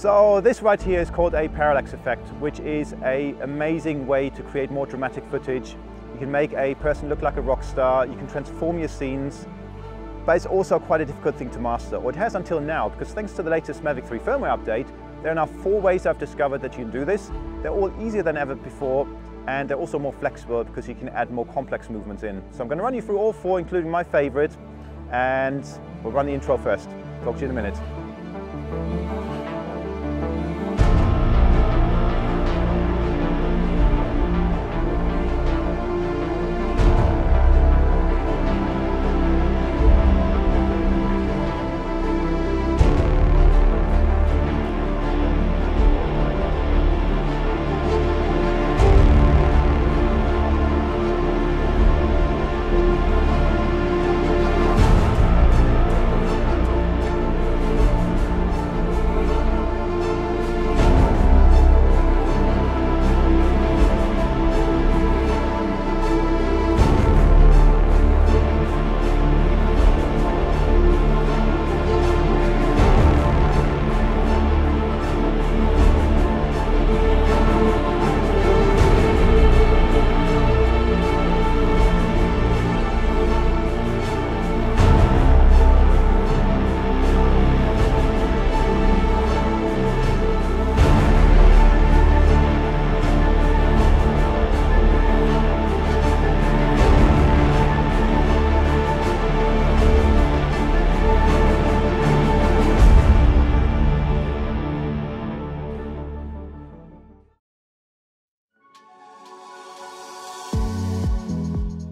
So this right here is called a parallax effect, which is an amazing way to create more dramatic footage. You can make a person look like a rock star, you can transform your scenes, but it's also quite a difficult thing to master, or it has until now, because thanks to the latest Mavic 3 firmware update, there are now 4 ways I've discovered that you can do this. They're all easier than ever before, and they're also more flexible because you can add more complex movements in. So I'm going to run you through all 4, including my favorite, and we'll run the intro first. Talk to you in a minute.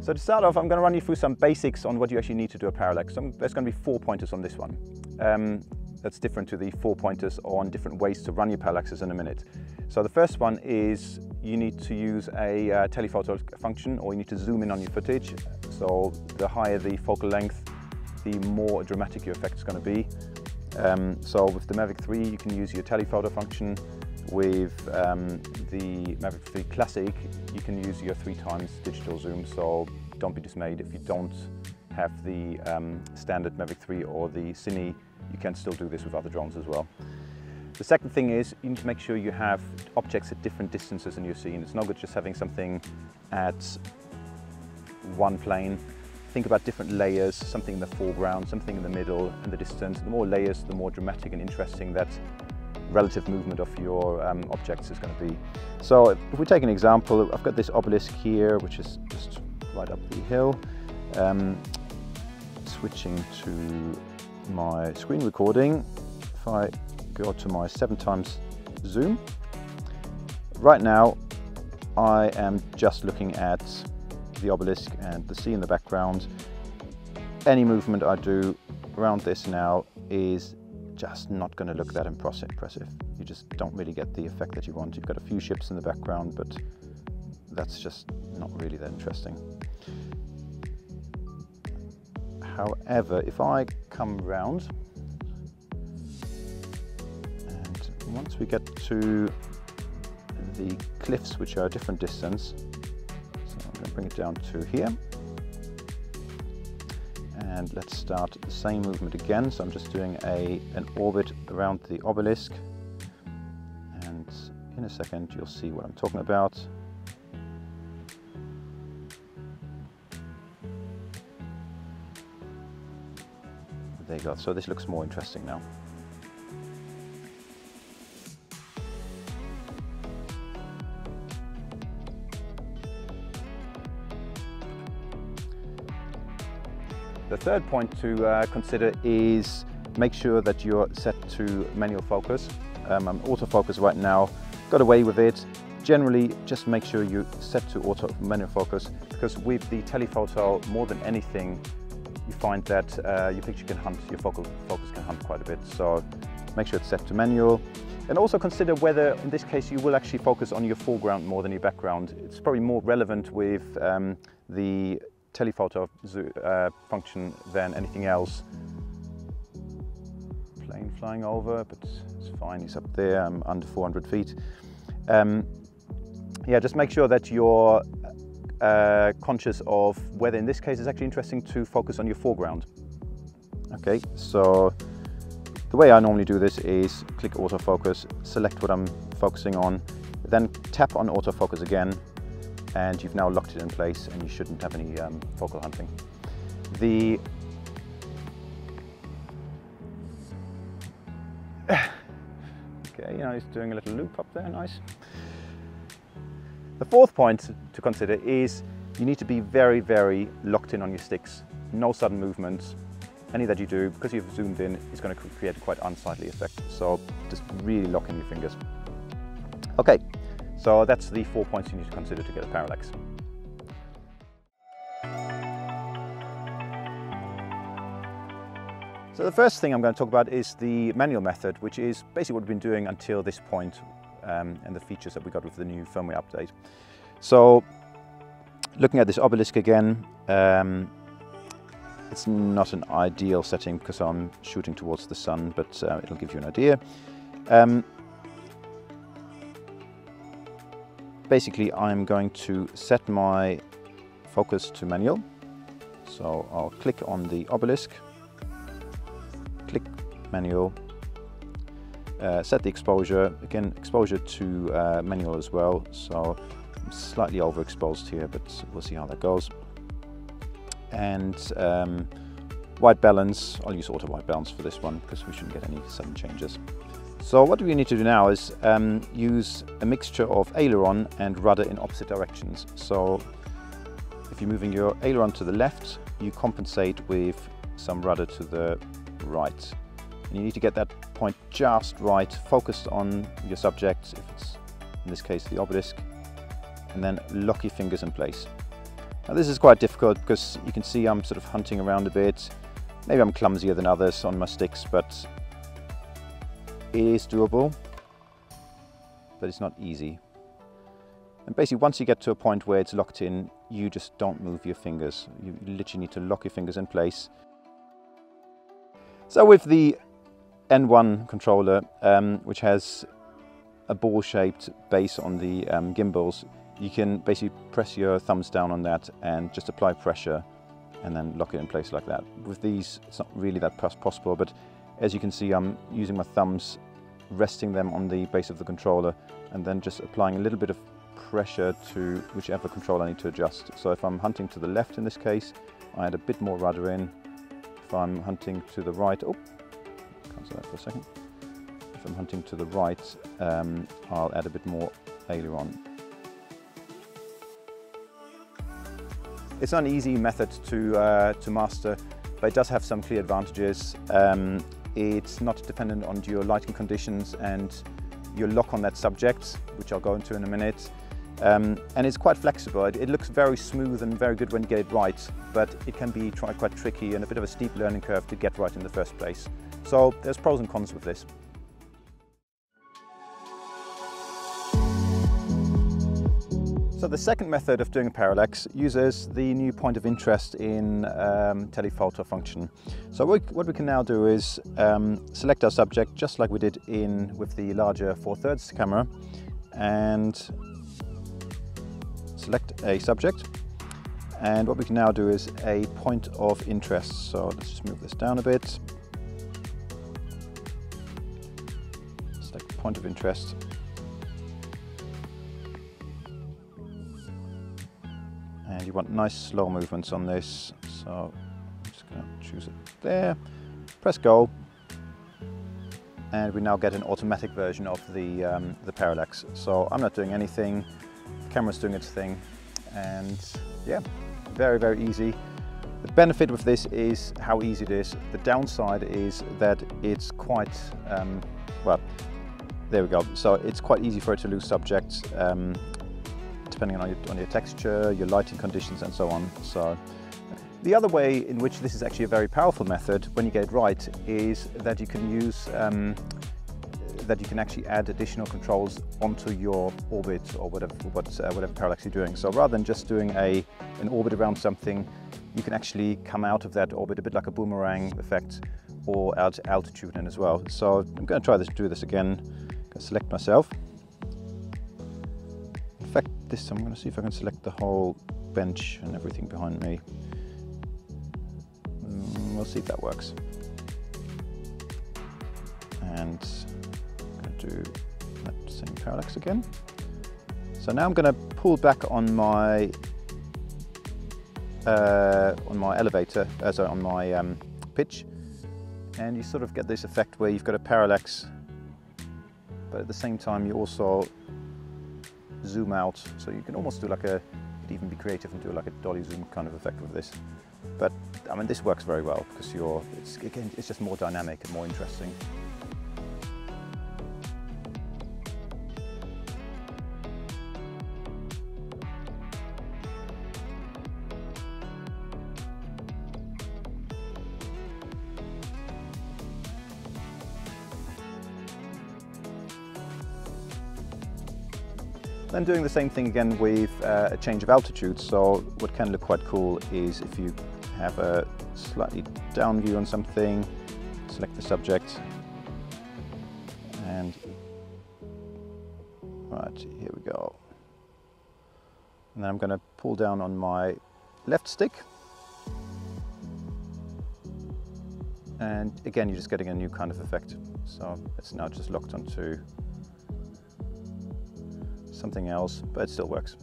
So to start off, I'm going to run you through some basics on what you actually need to do a parallax. There's going to be 4 pointers on this one. That's different to the 4 pointers on different ways to run your parallaxes in a minute. So the first one is you need to use a telephoto function, or you need to zoom in on your footage. So the higher the focal length, the more dramatic your effect is going to be. So with the Mavic 3, you can use your telephoto function. With the Mavic 3 Classic, you can use your 3x digital zoom, so don't be dismayed if you don't have the standard Mavic 3 or the Cine. You can still do this with other drones as well. The second thing is you need to make sure you have objects at different distances in your scene. It's no good just having something at one plane. Think about different layers, something in the foreground, something in the middle, and the distance. The more layers, the more dramatic and interesting that relative movement of your objects is going to be. So if we take an example, I've got this obelisk here, which is just right up the hill. Switching to my screen recording, if I go to my 7x zoom, right now I am just looking at the obelisk and the sea in the background. Any movement I do around this now is just not going to look that impressive. You just don't really get the effect that you want. You've got a few ships in the background, but that's just not really that interesting. However, if I come around, and once we get to the cliffs, which are a different distance, so I'm going to bring it down to here. And let's start the same movement again. So I'm just doing an orbit around the obelisk, and in a second you'll see what I'm talking about. There you go. So this looks more interesting now. The third point to consider is make sure that you're set to manual focus. I'm autofocus right now, got away with it. Generally, just make sure you set to manual focus, because with the telephoto, more than anything, you find that your picture can hunt, your focus can hunt quite a bit. So make sure it's set to manual. And also consider whether, in this case, you will actually focus on your foreground more than your background. It's probably more relevant with the telephoto function than anything else. Plane flying over, but it's fine, he's up there, I'm under 400 feet. Yeah, just make sure that you're conscious of whether in this case it's actually interesting to focus on your foreground. Okay, so The way I normally do this is click autofocus, select what I'm focusing on, then tap on autofocus again, and you've now locked it in place and you shouldn't have any focal hunting. Okay, you know, he's doing a little loop up there, nice. The fourth point to consider is you need to be very, very locked in on your sticks. No sudden movements. Any that you do, because you've zoomed in, is going to create a quite unsightly effect. So just really lock in your fingers. Okay, so that's the 4 points you need to consider to get a parallax. So the first thing I'm going to talk about is the manual method, which is basically what we've been doing until this point, and the features that we got with the new firmware update. So looking at this obelisk again, it's not an ideal setting because I'm shooting towards the sun, but it'll give you an idea. Basically, I'm going to set my focus to manual. So I'll click on the obelisk, click manual, set the exposure, again exposure to manual as well. So I'm slightly overexposed here, but we'll see how that goes. And white balance, I'll use auto white balance for this one because we shouldn't get any sudden changes. So what we need to do now is use a mixture of aileron and rudder in opposite directions. So if you're moving your aileron to the left, you compensate with some rudder to the right. And you need to get that point just right, focused on your subject, if it's in this case the obelisk, and then lock your fingers in place. Now this is quite difficult because you can see I'm sort of hunting around a bit. Maybe I'm clumsier than others on my sticks, but it is doable, but it's not easy. And basically once you get to a point where it's locked in, you just don't move your fingers. You literally need to lock your fingers in place. So with the N1 controller, which has a ball-shaped base on the gimbals, you can basically press your thumbs down on that and just apply pressure and then lock it in place like that. With these, it's not really that possible, but as you can see, I'm using my thumbs, resting them on the base of the controller, and then just applying a little bit of pressure to whichever control I need to adjust. So if I'm hunting to the left in this case, I add a bit more rudder in. If I'm hunting to the right, cancel that for a second. If I'm hunting to the right, I'll add a bit more aileron. It's not an easy method to master, but it does have some clear advantages. It's not dependent on your lighting conditions and your lock on that subject, which I'll go into in a minute. And it's quite flexible. It looks very smooth and very good when you get it right, but it can be quite tricky and a bit of a steep learning curve to get right in the first place. So there's pros and cons with this. So the second method of doing a parallax uses the new point of interest in telephoto function. So what we can now do is select our subject just like we did with the larger 4/3 camera, and select a subject. And what we can now do is a point of interest. So let's just move this down a bit. Select point of interest. And you want nice slow movements on this, so I'm just going to choose it there, press go, and we now get an automatic version of the parallax. So I'm not doing anything, the camera's doing its thing, and yeah, very, very easy. The benefit with this is how easy it is. The downside is that it's quite, well, there we go. So it's quite easy for it to lose subjects, depending on your texture, your lighting conditions, and so on. So the other way in which this is actually a very powerful method when you get it right is that you can use that you can actually add additional controls onto your orbit or whatever parallax you're doing. So rather than just doing an orbit around something, you can actually come out of that orbit a bit like a boomerang effect, or add altitude in as well. So I'm going to try do this again. I'm going to select myself. In fact, this time I'm going to see if I can select the whole bench and everything behind me. We'll see if that works. and I'm going to do that same parallax again. So now I'm going to pull back on my elevator, sorry, on my pitch, and you sort of get this effect where you've got a parallax, but at the same time you also zoom out, so you can almost do like a, you could even be creative and do like a dolly zoom kind of effect with this. But I mean, this works very well because it's just more dynamic and more interesting. Then doing the same thing again with a change of altitude. So what can look quite cool is if you have a slightly down view on something, select the subject, and right, here we go. And then I'm going to pull down on my left stick, and again you're just getting a new kind of effect. So it's now just locked onto something else, but it still works.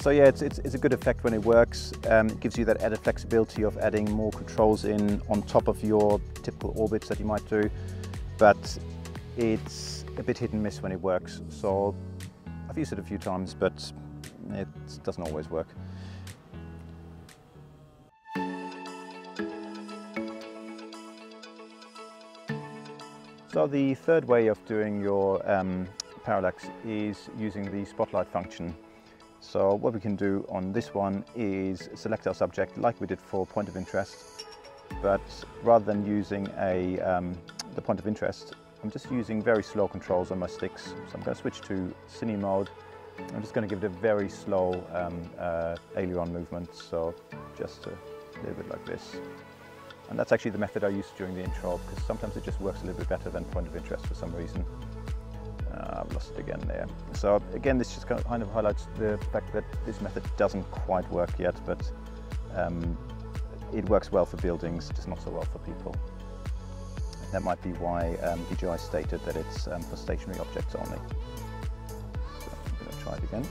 So yeah, it's a good effect when it works. It gives you that added flexibility of adding more controls in on top of your typical orbits that you might do, but it's a bit hit and miss when it works. So I've used it a few times, but it doesn't always work. So the third way of doing your parallax is using the spotlight function. So what we can do on this one is select our subject like we did for point of interest, but rather than using the point of interest, I'm just using very slow controls on my sticks. So I'm going to switch to cine mode. I'm just going to give it a very slow aileron movement, so just a little bit like this. And that's actually the method I used during the intro, because sometimes it just works a little bit better than point of interest for some reason. I've lost it again there. So again, this just kind of highlights the fact that this method doesn't quite work yet, but it works well for buildings, just not so well for people. That might be why DJI stated that it's for stationary objects only. So I'm going to try it again.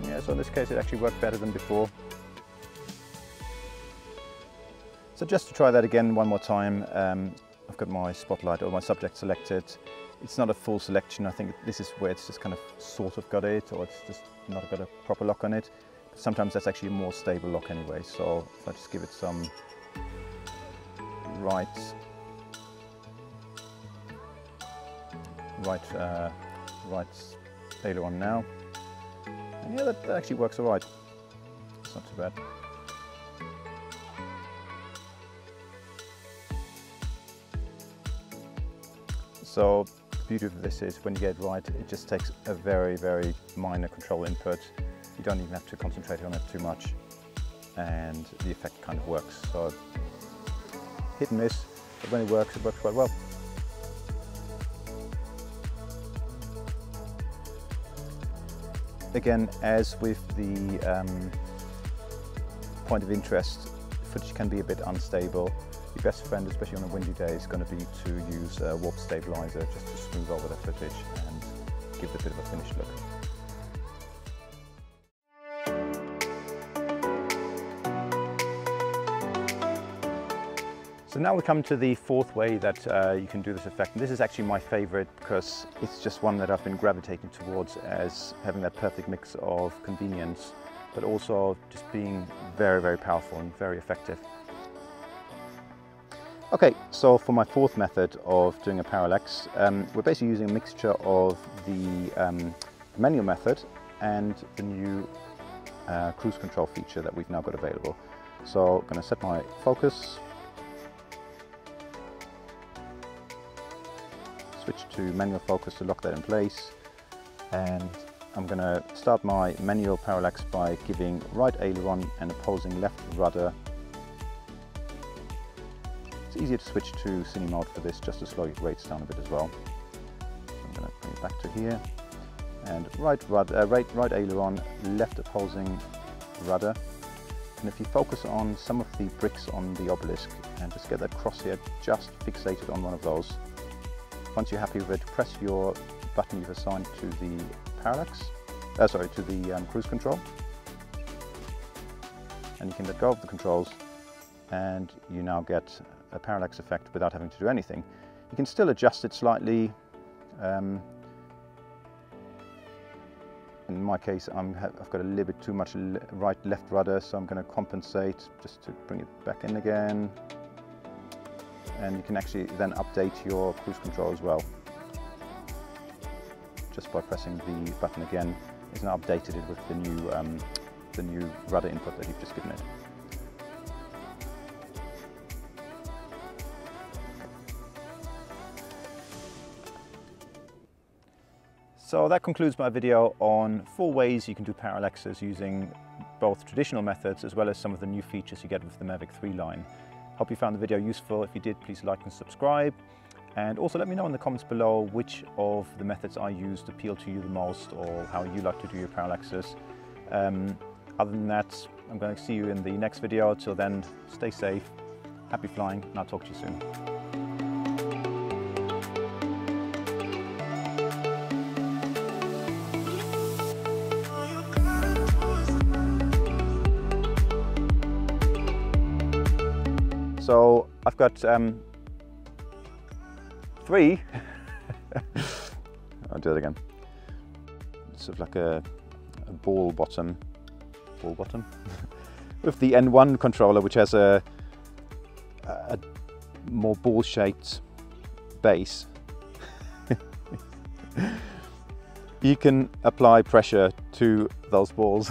Yeah, so in this case it actually worked better than before. So just to try that again one more time, I've got my spotlight or my subject selected. It's not a full selection. I think this is where it's just kind of sort of got it, or it's just not got a proper lock on it. But sometimes that's actually a more stable lock anyway. So if I just give it some right aileron now. And yeah, that actually works all right. It's not too bad. So the beauty of this is when you get it right, it just takes a very, very minor control input. You don't even have to concentrate on it too much, and the effect kind of works. So hit and miss, but when it works quite well. Again, as with the point of interest, footage can be a bit unstable. Your best friend, especially on a windy day, is going to be to use a warp stabilizer just to smooth over the footage and give it a bit of a finished look. So now we come to the fourth way that you can do this effect. And this is actually my favorite because it's just one that I've been gravitating towards as having that perfect mix of convenience, but also just being very, very powerful and very effective. Okay, so for my fourth method of doing a parallax, we're basically using a mixture of the manual method and the new cruise control feature that we've now got available. So I'm going to set my focus. switch to manual focus to lock that in place, and I'm going to start my manual parallax by giving right aileron and opposing left rudder. It's easier to switch to cine mode for this, just to slow your rates down a bit as well. So I'm going to bring it back to here, and right aileron, left opposing rudder. And if you focus on some of the bricks on the obelisk and just get that crosshair just fixated on one of those, once you're happy with it, press your button you've assigned to the parallax, to the cruise control, and you can let go of the controls, and you now get a parallax effect without having to do anything. You can still adjust it slightly. In my case, I've got a little bit too much right-left rudder, so I'm going to compensate just to bring it back in again. And you can actually then update your cruise control as well, just by pressing the button again. It's now updated it with the new rudder input that you've just given it. So that concludes my video on 4 ways you can do parallaxes using both traditional methods as well as some of the new features you get with the Mavic 3 line. Hope you found the video useful. If you did, please like and subscribe. And also let me know in the comments below which of the methods I used appeal to you the most, or how you like to do your parallaxes. Other than that, I'm going to see you in the next video. Till then, stay safe, happy flying, and I'll talk to you soon. So I've got 3. I'll do it again. Sort of like a ball bottom with the N1 controller, which has a more ball-shaped base. You can apply pressure to those balls.